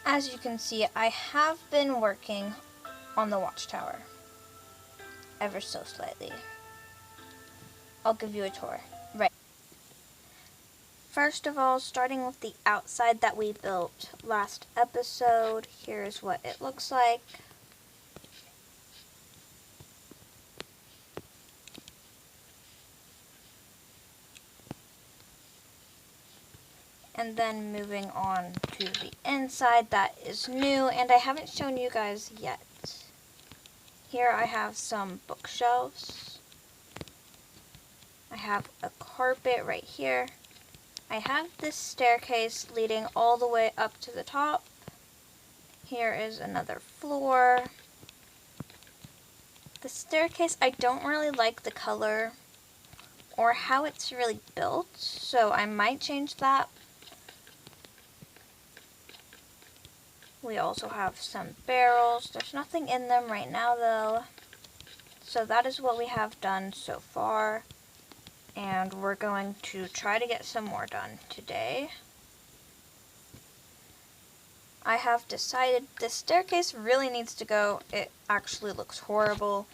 As you can see, I have been working on the watchtower ever so slightly. I'll give you a tour. Right. First of all, starting with the outside that we built last episode, here's what it looks like. And then moving on to the inside, that is new, and I haven't shown you guys yet. Here I have some bookshelves. I have a carpet right here. I have this staircase leading all the way up to the top. Here is another floor. The staircase, I don't really like the color or how it's really built, so I might change that. We also have some barrels. There's nothing in them right now though. So that is what we have done so far. And we're going to try to get some more done today. I have decided this staircase really needs to go. It actually looks horrible.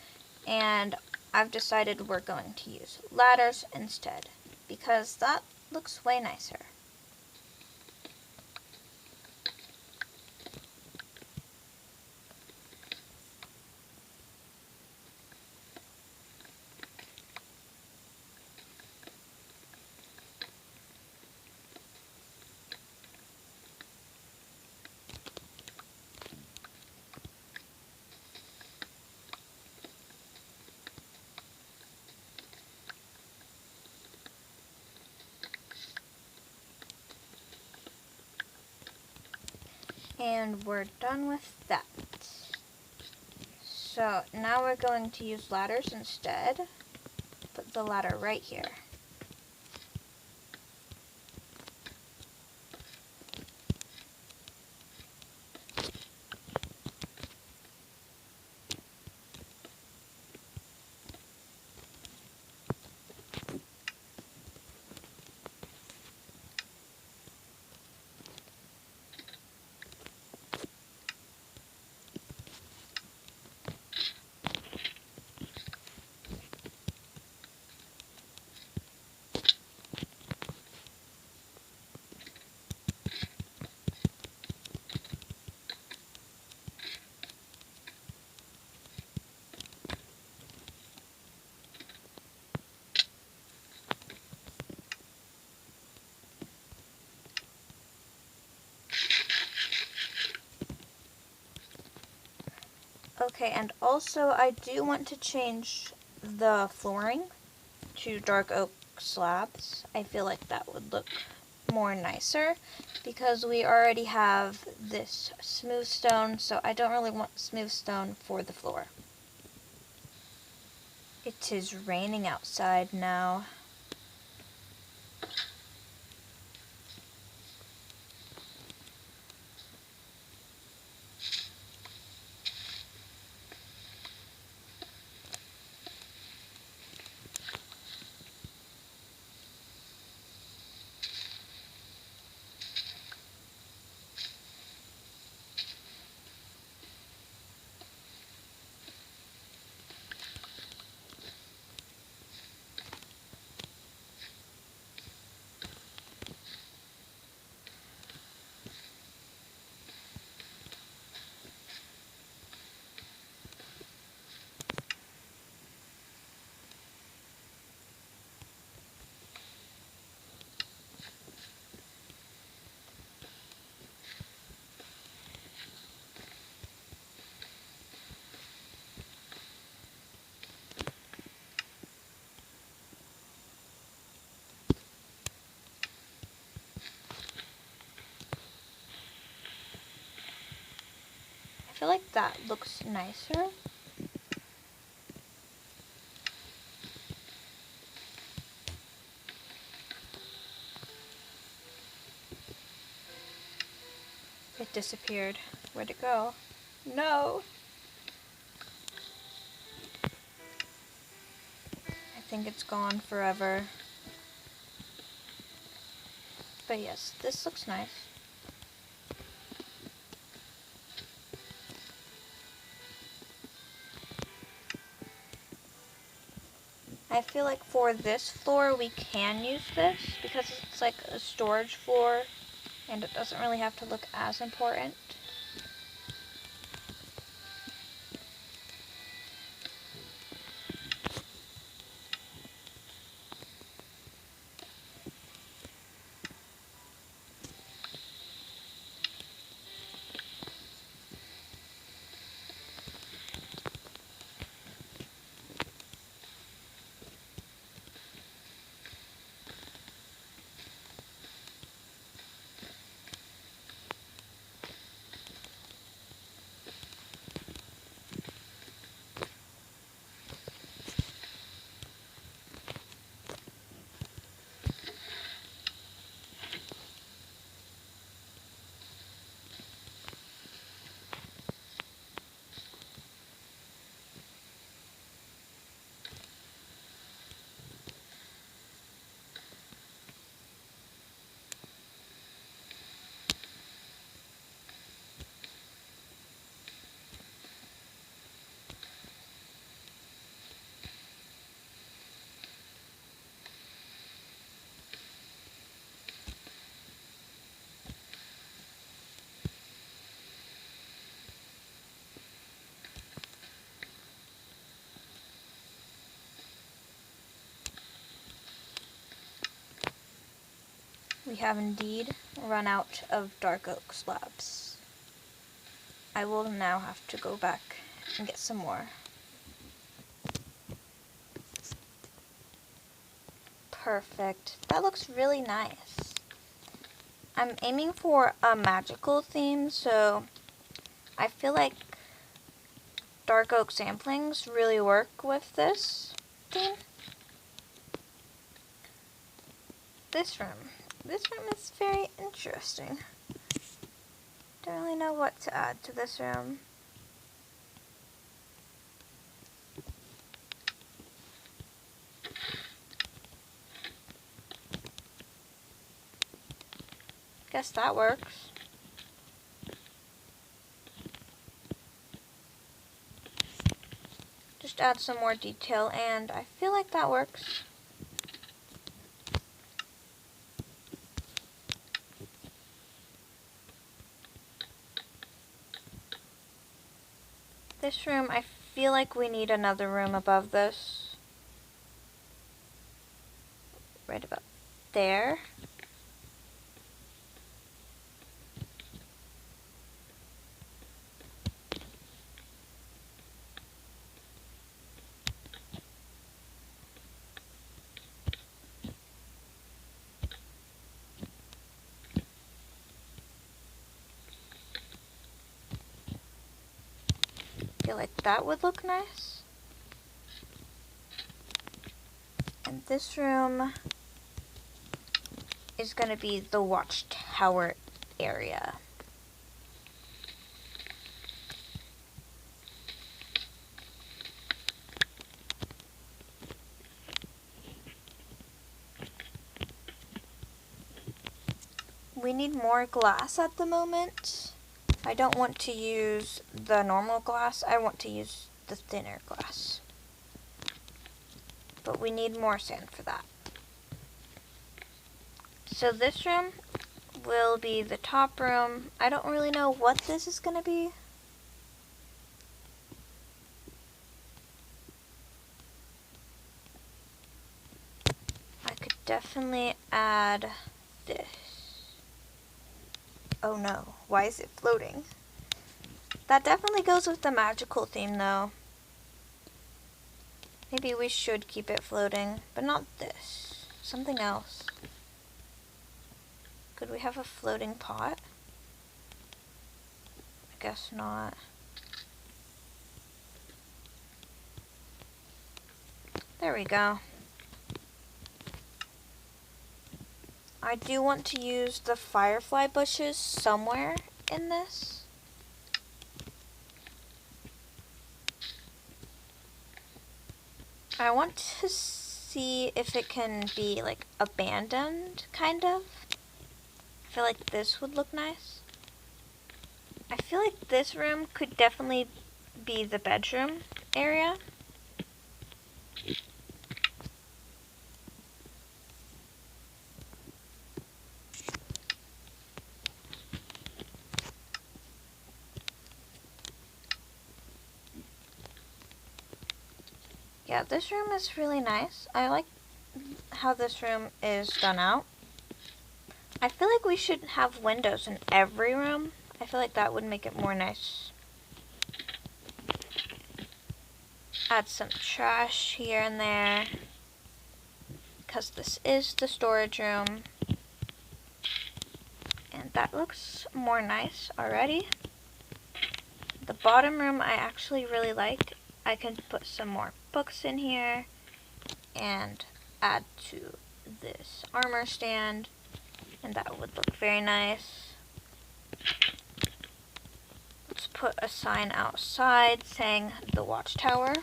And I've decided we're going to use ladders instead, because that looks way nicer. And we're done with that. So now we're going to use ladders instead. Put the ladder right here. Okay, and also I do want to change the flooring to dark oak slabs. I feel like that would look more nicer because we already have this smooth stone, so I don't really want smooth stone for the floor. It is raining outside now. I feel like that looks nicer. It disappeared. Where'd it go? No! I think it's gone forever. But yes, this looks nice. I feel like for this floor we can use this because it's like a storage floor and it doesn't really have to look as important. We have indeed run out of dark oak slabs. I will now have to go back and get some more. Perfect. That looks really nice. I'm aiming for a magical theme, so I feel like dark oak samplings really work with this theme. This room. This room is very interesting. Don't really know what to add to this room. Guess that works. Just add some more detail and I feel like that works. This room, I feel like we need another room above this. Right about there. I feel like that would look nice. And this room is going to be the watchtower area. We need more glass at the moment. I don't want to use the normal glass, I want to use the thinner glass. But we need more sand for that. So this room will be the top room. I don't really know what this is going to be. I could definitely add this. Oh no, why is it floating? That definitely goes with the magical theme though. Maybe we should keep it floating, but not this. Something else. Could we have a floating pot? I guess not. There we go. I do want to use the firefly bushes somewhere in this. I want to see if it can be like abandoned, kind of. I feel like this would look nice. I feel like this room could definitely be the bedroom area. Yeah, this room is really nice. I like how this room is done out. I feel like we should have windows in every room. I feel like that would make it more nice. Add some trash here and there, because this is the storage room. And that looks more nice already. The bottom room I actually really like. I can put some more books in here and add to this armor stand, and that would look very nice. Let's put a sign outside saying the Watchtower.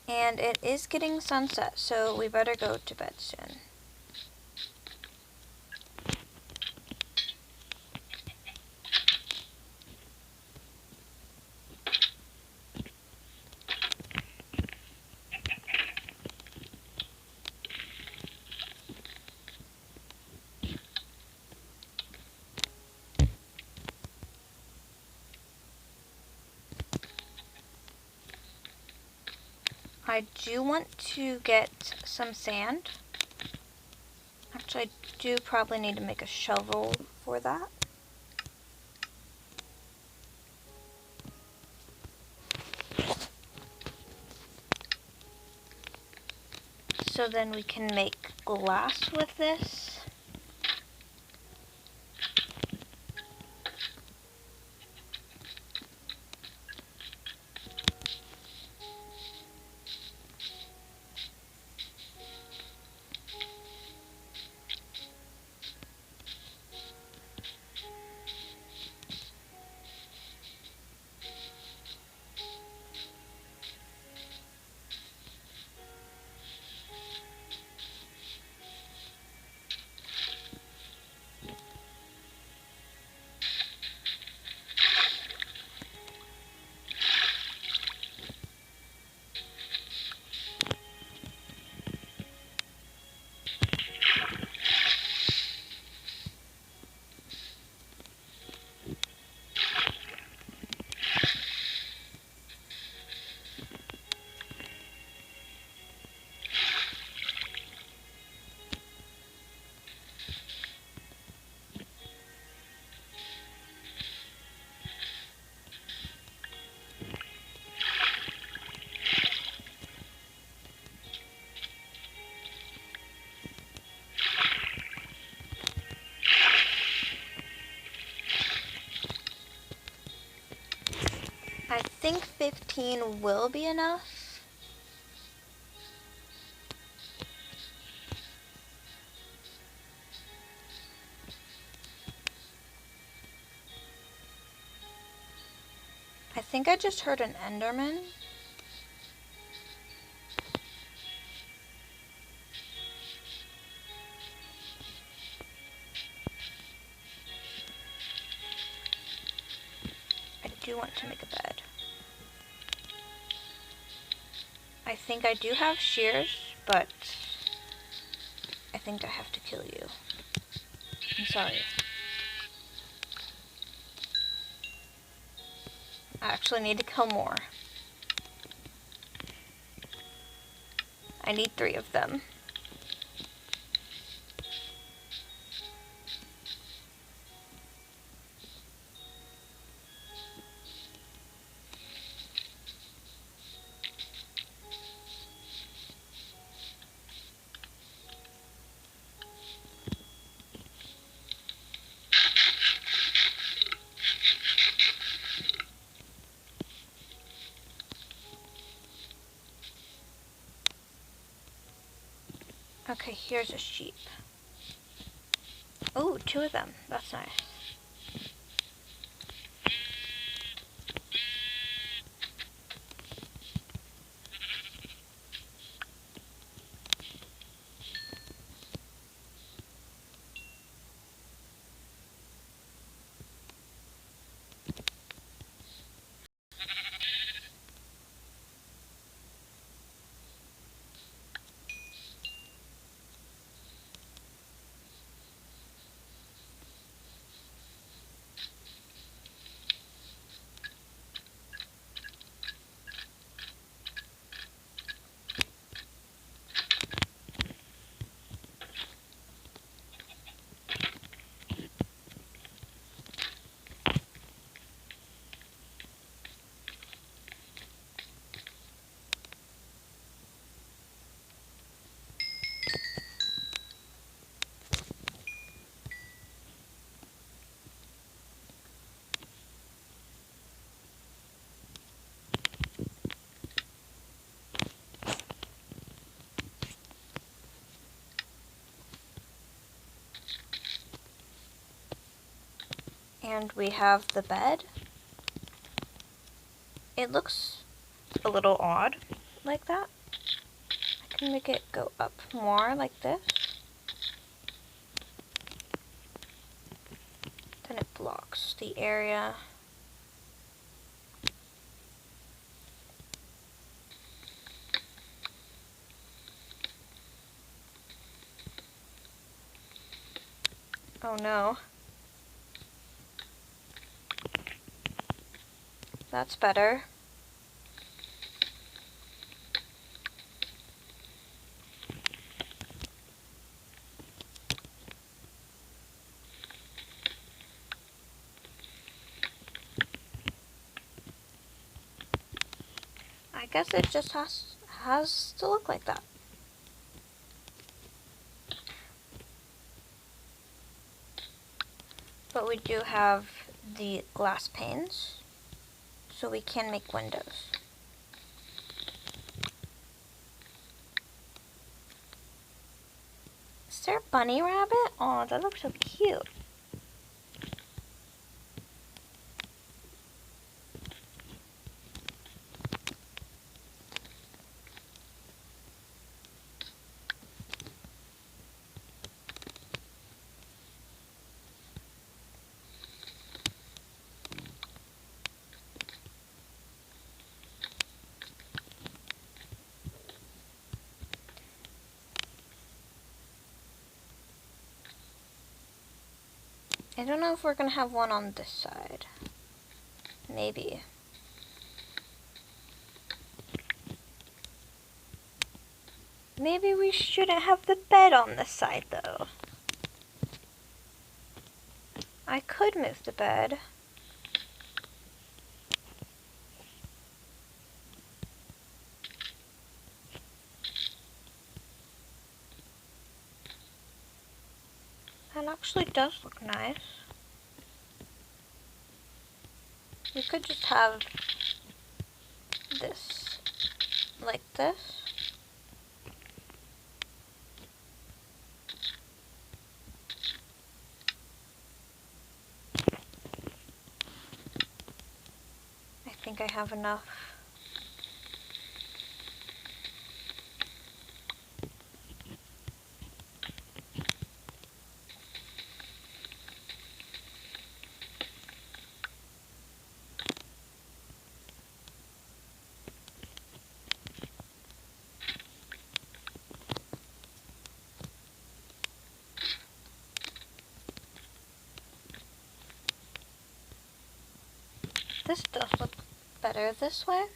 And it is getting sunset, so we better go to bed soon. I do want to get some sand. Actually, I do probably need to make a shovel for that. So then we can make glass with this. I think 15 will be enough. I think I just heard an Enderman. I do want to make a bed. I think I do have shears, but I think I have to kill you. I'm sorry. I actually need to kill more. I need 3 of them. Okay, here's a sheep. Oh, 2 of them. That's nice. And we have the bed. It looks a little odd like that. I can make it go up more like this. Then it blocks the area. Oh no. That's better. I guess it just has to look like that. But we do have the glass panes, so we can make windows. Is there a bunny rabbit? Oh, that looks so cute. I don't know if we're gonna have one on this side. Maybe. Maybe we shouldn't have the bed on this side though. I could move the bed. That actually does look nice. We could just have this like this. I think I have enough. This does look better this way.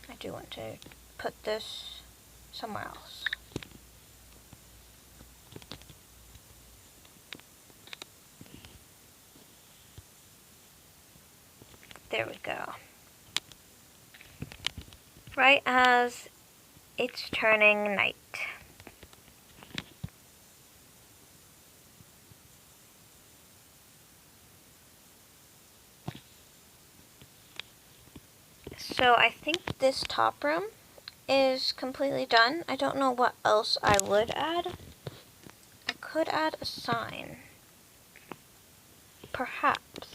I do want to put this somewhere else. There we go. Right as it's turning night. So I think this top room is completely done. I don't know what else I would add. I could add a sign. Perhaps.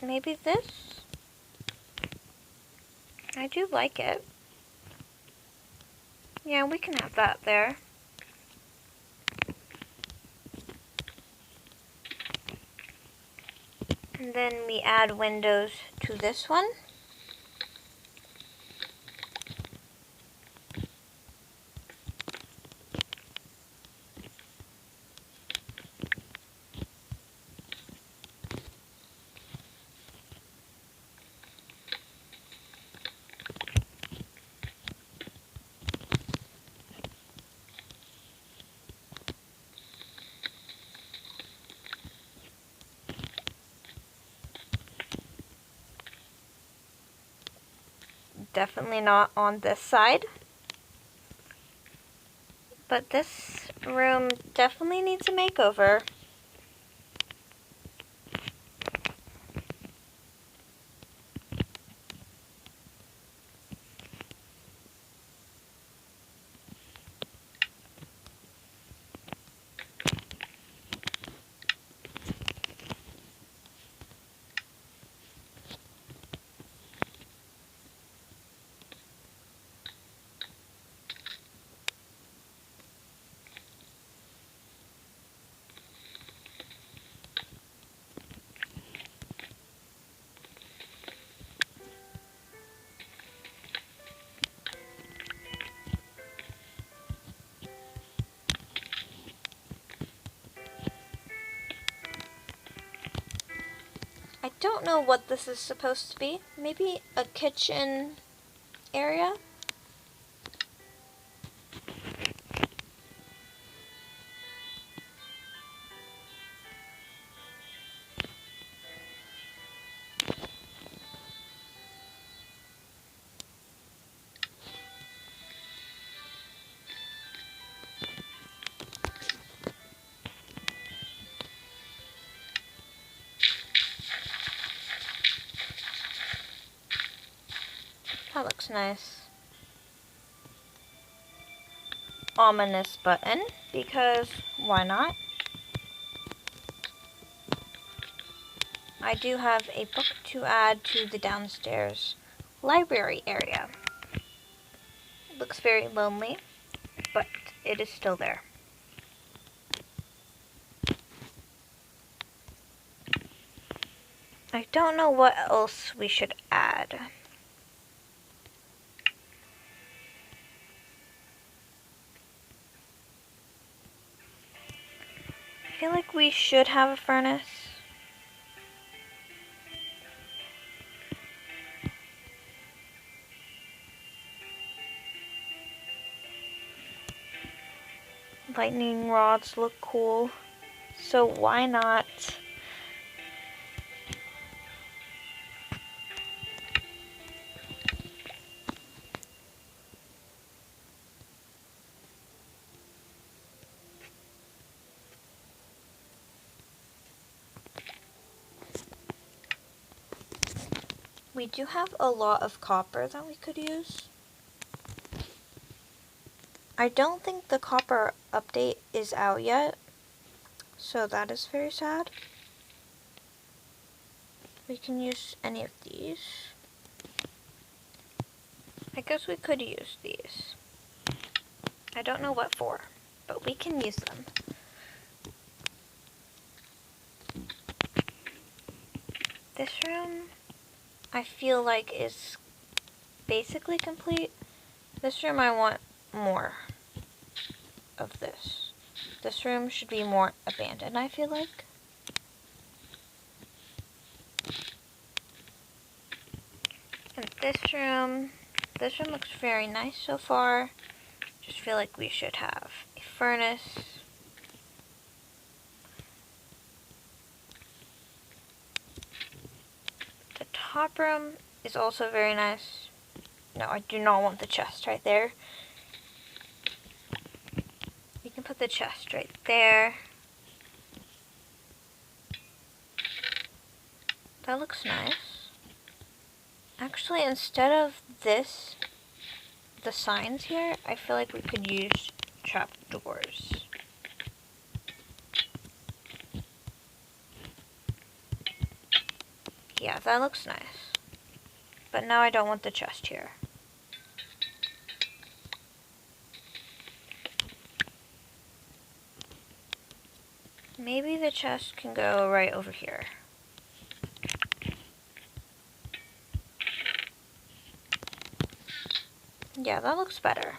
Maybe this? I do like it. Yeah, we can have that there. And then we add windows to this one. Definitely not on this side. But this room definitely needs a makeover. don't know what this is supposed to be. Maybe a kitchen area? That looks nice. Ominous button, because why not? I do have a book to add to the downstairs library area. It looks very lonely, but it is still there. I don't know what else we should add. I feel like we should have a furnace. Lightning rods look cool, so why not? We do have a lot of copper that we could use. I don't think the copper update is out yet, so that is very sad. We can use any of these. I guess we could use these. I don't know what for, but we can use them. This room, I feel like, is basically complete. This room, I want more of this. This room should be more abandoned, I feel like. And this room looks very nice so far. Just feel like we should have a furnace. The top room is also very nice. No, I do not want the chest right there. You can put the chest right there. That looks nice. Actually, instead of this, the signs here, I feel like we could use trapdoors. Yeah, that looks nice. But now I don't want the chest here. Maybe the chest can go right over here. Yeah, that looks better.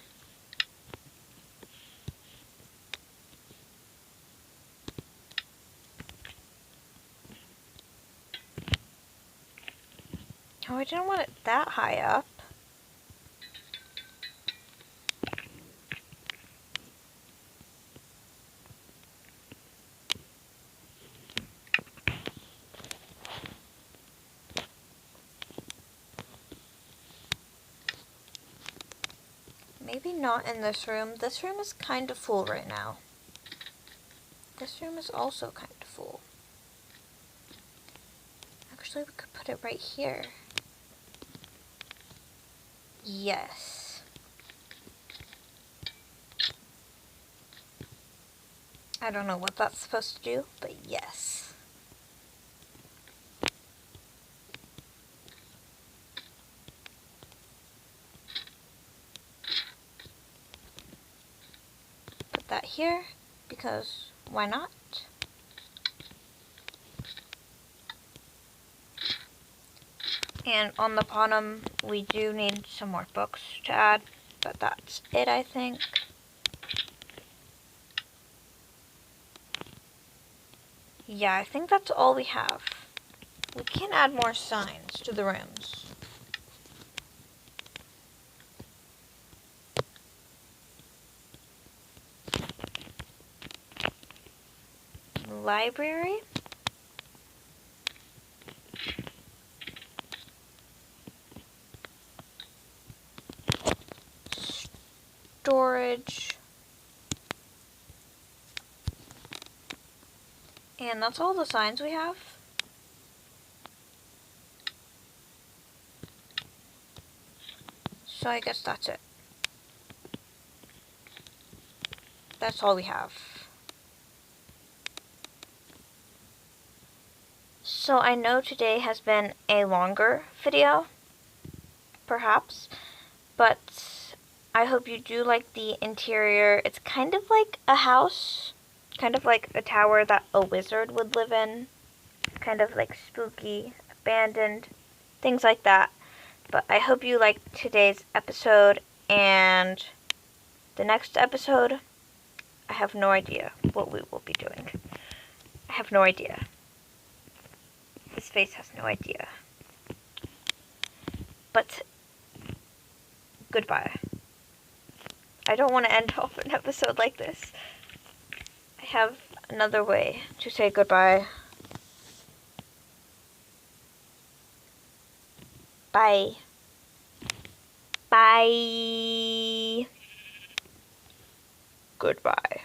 Oh, I didn't want it that high up. Maybe not in this room. This room is kind of full right now. This room is also kind of full. Actually, we could put it right here. Yes. I don't know what that's supposed to do, but yes. Put that here, because why not? And on the bottom, we do need some more books to add, but that's it, I think. Yeah, I think that's all we have. We can add more signs to the rooms. Library. Storage. And that's all the signs we have. So I guess that's it. That's all we have. So I know today has been a longer video, perhaps, but I hope you do like the interior. It's kind of like a house, kind of like a tower that a wizard would live in, kind of like spooky, abandoned, things like that. But I hope you liked today's episode, and the next episode, I have no idea what we will be doing. I have no idea. His face has no idea. But goodbye. I don't want to end off an episode like this. I have another way to say goodbye. Bye. Bye. Goodbye.